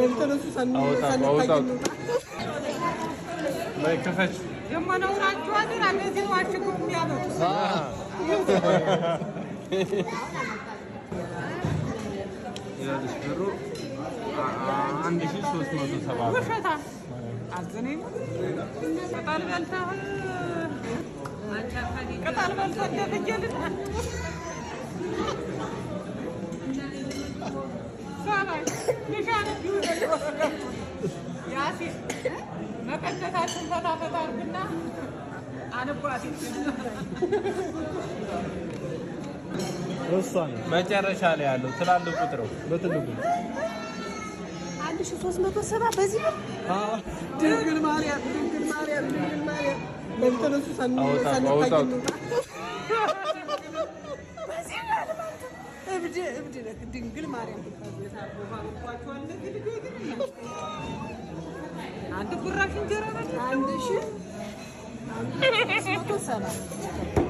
በልተነሱ ላይ ከፈች የማናውራችሁ አይደል እንደዚህ ዋሽኩ የሚያመጡ ይላልሽ ብሩ 1370 ወሸታ አዘነኝ ቅጠል በልተህ ቅጠል በልተህ እንደትጀልህ ሰማይ ንሻን ቢሆን ያሲ መቀነታችን ፈታ ፈታ አድርግና አንባቲ ወሳኝ መጨረሻ ላይ ያለው ትላልቁ ቁጥሩ በትልቁ 1370 በዚህ ነው። ድንግል ማርያም በልተነሱ ድንግል ማርያም አንድ ጉራሽ እንጀራ 1370